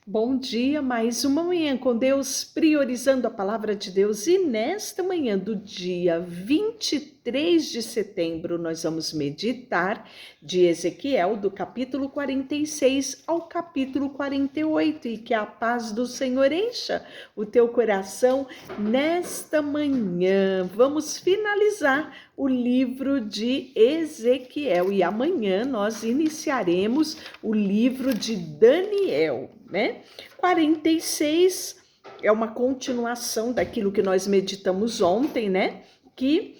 Bom dia, mais uma manhã com Deus, priorizando a palavra de Deus. E nesta manhã do dia 23 de setembro, nós vamos meditar de Ezequiel, do capítulo 46 ao capítulo 48. E que a paz do Senhor encha o teu coração nesta manhã. Vamos finalizar o livro de Ezequiel e amanhã nós iniciaremos o livro de Daniel, né? 46 é uma continuação daquilo que nós meditamos ontem, né? Que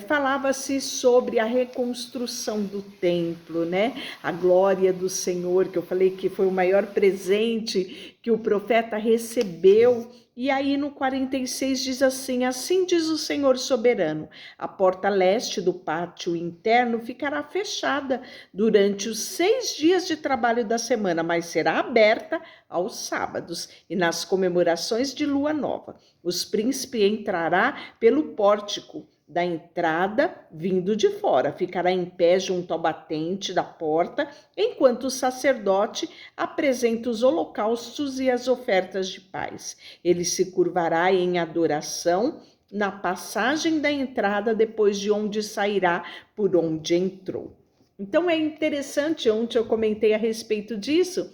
falava-se sobre a reconstrução do templo, né? A glória do Senhor, que eu falei que foi o maior presente que o profeta recebeu. E aí no 46 diz assim: assim diz o Senhor soberano, a porta leste do pátio interno ficará fechada durante os 6 dias de trabalho da semana, mas será aberta aos sábados e nas comemorações de lua nova. Os príncipes entrará pelo pórtico da entrada vindo de fora, ficará em pé junto ao batente da porta, enquanto o sacerdote apresenta os holocaustos e as ofertas de paz. Ele se curvará em adoração na passagem da entrada, depois de onde sairá por onde entrou. Então é interessante, ontem eu comentei a respeito disso,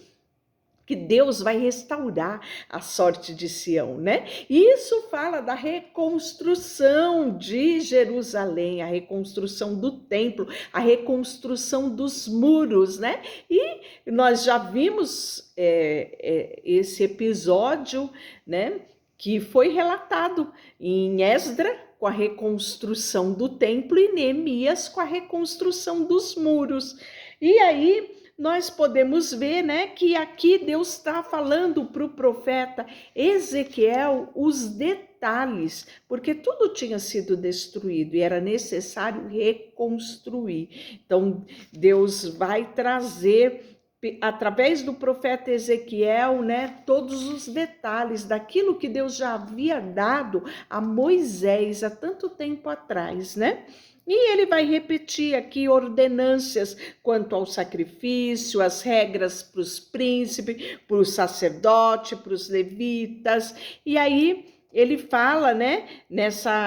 que Deus vai restaurar a sorte de Sião, né? E isso fala da reconstrução de Jerusalém, a reconstrução do templo, a reconstrução dos muros, né? E nós já vimos esse episódio, né? Que foi relatado em Esdra, com a reconstrução do templo, e Neemias com a reconstrução dos muros. E aí nós podemos ver, né, que aqui Deus está falando para o profeta Ezequiel os detalhes, porque tudo tinha sido destruído e era necessário reconstruir. Então Deus vai trazer através do profeta Ezequiel, né, todos os detalhes daquilo que Deus já havia dado a Moisés há tanto tempo atrás, né? E ele vai repetir aqui ordenâncias quanto ao sacrifício, as regras para os príncipes, para o sacerdote, para os levitas. E aí ele fala, né,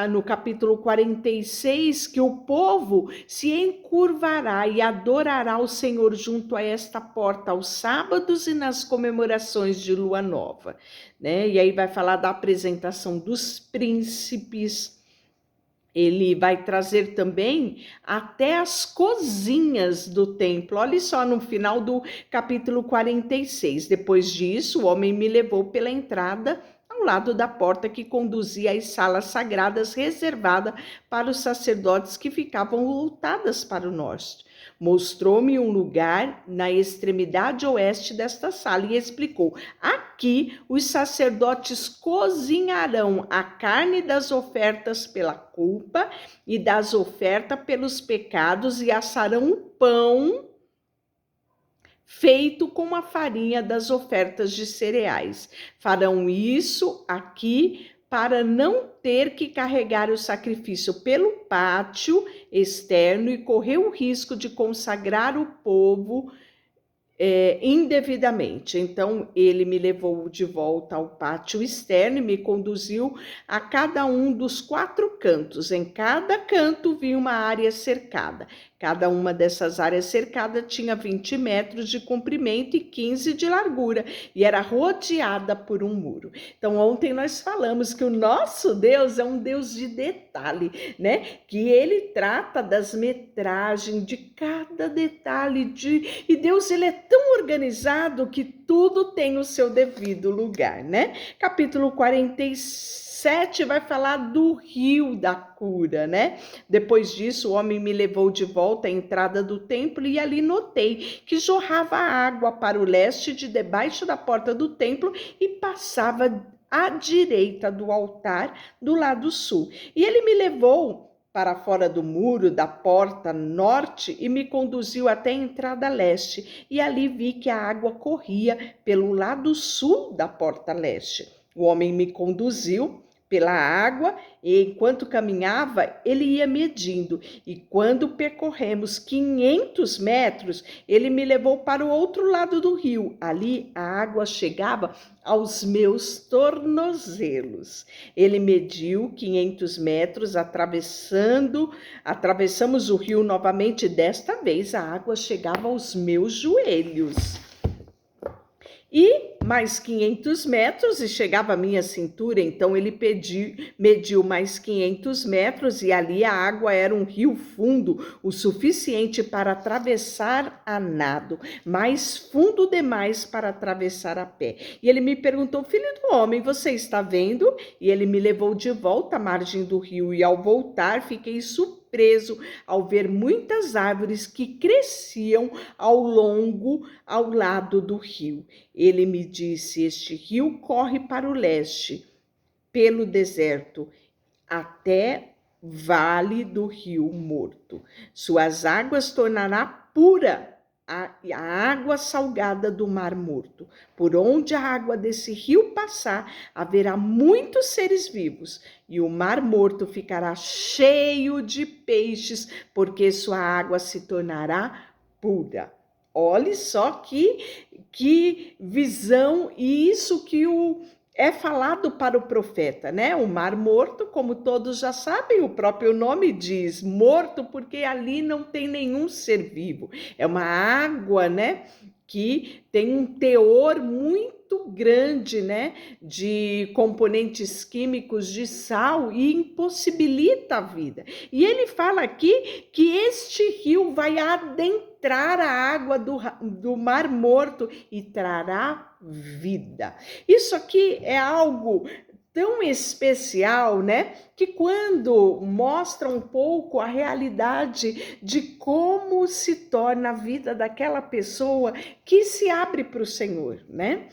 no capítulo 46, que o povo se encurvará e adorará o Senhor junto a esta porta aos sábados e nas comemorações de lua nova, né? E aí vai falar da apresentação dos príncipes. Ele vai trazer também até as cozinhas do templo. Olha só no final do capítulo 46. Depois disso, o homem me levou pela entrada ao lado da porta que conduzia às salas sagradas reservada para os sacerdotes que ficavam voltadas para o norte. Mostrou-me um lugar na extremidade oeste desta sala e explicou: aqui os sacerdotes cozinharão a carne das ofertas pela culpa e das ofertas pelos pecados e assarão o pão feito com a farinha das ofertas de cereais. Farão isso aqui para não ter que carregar o sacrifício pelo pátio externo e correr o risco de consagrar o povo indevidamente. Então ele me levou de volta ao pátio externo e me conduziu a cada um dos 4 cantos. Em cada canto vi uma área cercada. Cada uma dessas áreas cercadas tinha 20 metros de comprimento e 15 de largura e era rodeada por um muro. Então ontem nós falamos que o nosso Deus é um Deus de detalhe, né? Que ele trata das metragens, de cada detalhe, e Deus ele é tão organizado que tudo tem o seu devido lugar, né? Capítulo 47 vai falar do rio da cura, né? Depois disso, o homem me levou de volta à entrada do templo e ali notei que jorrava água para o leste de debaixo da porta do templo e passava à direita do altar do lado sul. E ele me levou para fora do muro da porta norte e me conduziu até a entrada leste, e ali vi que a água corria pelo lado sul da porta leste. O homem me conduziu pela água, e enquanto caminhava, ele ia medindo. E quando percorremos 500 metros, ele me levou para o outro lado do rio. Ali a água chegava aos meus tornozelos. Ele mediu 500 metros, atravessamos o rio novamente. Desta vez a água chegava aos meus joelhos. E mais 500 metros e chegava à minha cintura, então ele mediu mais 500 metros e ali a água era um rio fundo, o suficiente para atravessar a nado, mas fundo demais para atravessar a pé. E ele me perguntou: filho do homem, você está vendo? E ele me levou de volta à margem do rio, e ao voltar fiquei surpreso ao ver muitas árvores que cresciam ao lado do rio. Ele me disse: este rio corre para o leste, pelo deserto, até vale do Rio Morto. Suas águas tornará pura a água salgada do Mar Morto. Por onde a água desse rio passar, haverá muitos seres vivos, e o Mar Morto ficará cheio de peixes, porque sua água se tornará pura. Olhe só que visão, e isso que é falado para o profeta, né? O Mar Morto, como todos já sabem, o próprio nome diz morto, porque ali não tem nenhum ser vivo. É uma água, né, que tem um teor muito grande, né, de componentes químicos de sal e impossibilita a vida. E ele fala aqui que este rio vai adentrar a água do Mar Morto e trará vida. Isso aqui é algo tão especial, né? Que quando mostra um pouco a realidade de como se torna a vida daquela pessoa que se abre para o Senhor, né?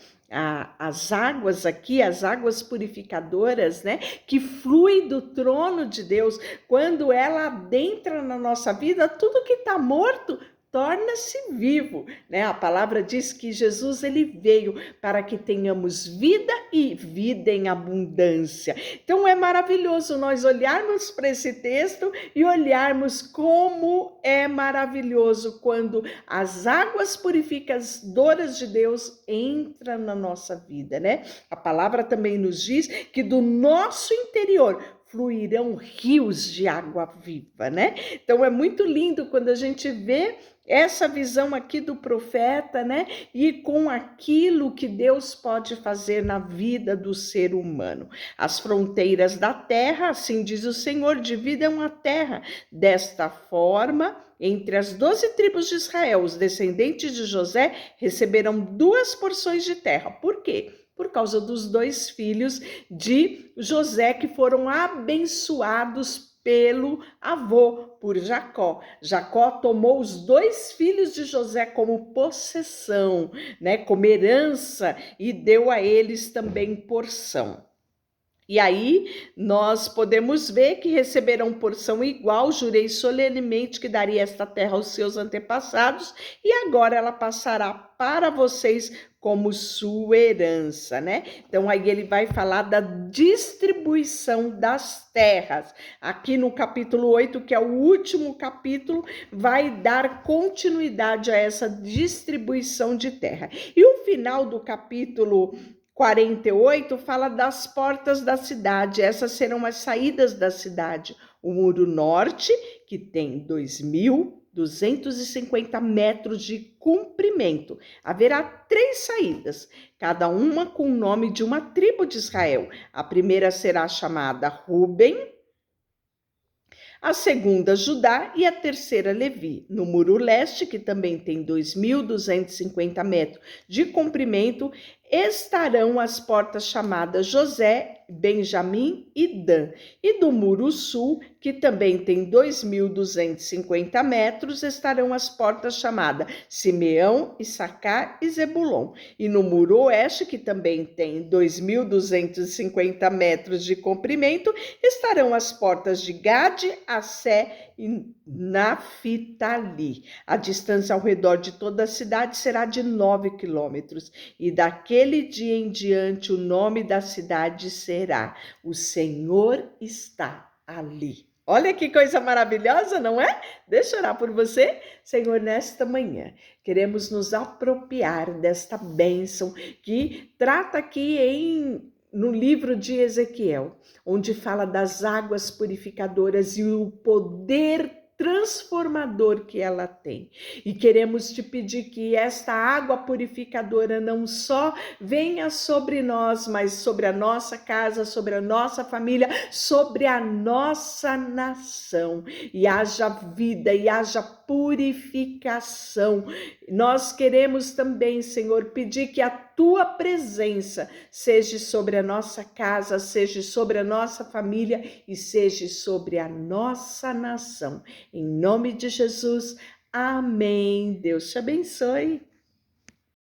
As águas aqui, as águas purificadoras, né? Que fluem do trono de Deus, quando ela adentra na nossa vida, tudo que está morto torna-se vivo, né? A palavra diz que Jesus ele veio para que tenhamos vida e vida em abundância. Então é maravilhoso nós olharmos para esse texto e olharmos como é maravilhoso quando as águas purificadoras de Deus entram na nossa vida, né? A palavra também nos diz que do nosso interior fluirão rios de água viva, né? Então é muito lindo quando a gente vê essa visão aqui do profeta, né? E com aquilo que Deus pode fazer na vida do ser humano. As fronteiras da terra, assim diz o Senhor, dividam a terra. Desta forma, entre as 12 tribos de Israel, os descendentes de José receberão 2 porções de terra. Por quê? Por causa dos 2 filhos de José que foram abençoados pelo avô, por Jacó. Jacó tomou os 2 filhos de José como possessão, né, como herança, e deu a eles também porção. E aí nós podemos ver que receberão porção igual. Jurei solenemente que daria esta terra aos seus antepassados, e agora ela passará para vocês como sua herança, né? Então aí ele vai falar da distribuição das terras. Aqui no capítulo 8, que é o último capítulo, vai dar continuidade a essa distribuição de terra. E o final do capítulo 48 fala das portas da cidade. Essas serão as saídas da cidade. O muro norte, que tem 2.250 metros de comprimento. Haverá 3 saídas, cada uma com o nome de uma tribo de Israel. A primeira será chamada Ruben, a segunda Judá e a terceira Levi. No muro leste, que também tem 2.250 metros de comprimento, estarão as portas chamadas José, Benjamim e Dan. E do muro sul, que também tem 2.250 metros, estarão as portas chamadas Simeão, Issacar e Zebulon. E no muro oeste, que também tem 2.250 metros de comprimento, estarão as portas de Gade, Assé e Naftali. A distância ao redor de toda a cidade será de 9 quilômetros. E daquele dia em diante, o nome da cidade será: O Senhor está ali. Olha que coisa maravilhosa, não é? Deixa eu orar por você. Senhor, nesta manhã, queremos nos apropriar desta bênção que trata aqui no livro de Ezequiel, onde fala das águas purificadoras e o poder transformador que ela tem. E queremos te pedir que esta água purificadora não só venha sobre nós, mas sobre a nossa casa, sobre a nossa família, sobre a nossa nação. E haja vida e haja purificação. Nós queremos também, Senhor, pedir que a tua presença seja sobre a nossa casa, seja sobre a nossa família e seja sobre a nossa nação. Em nome de Jesus, amém. Deus te abençoe.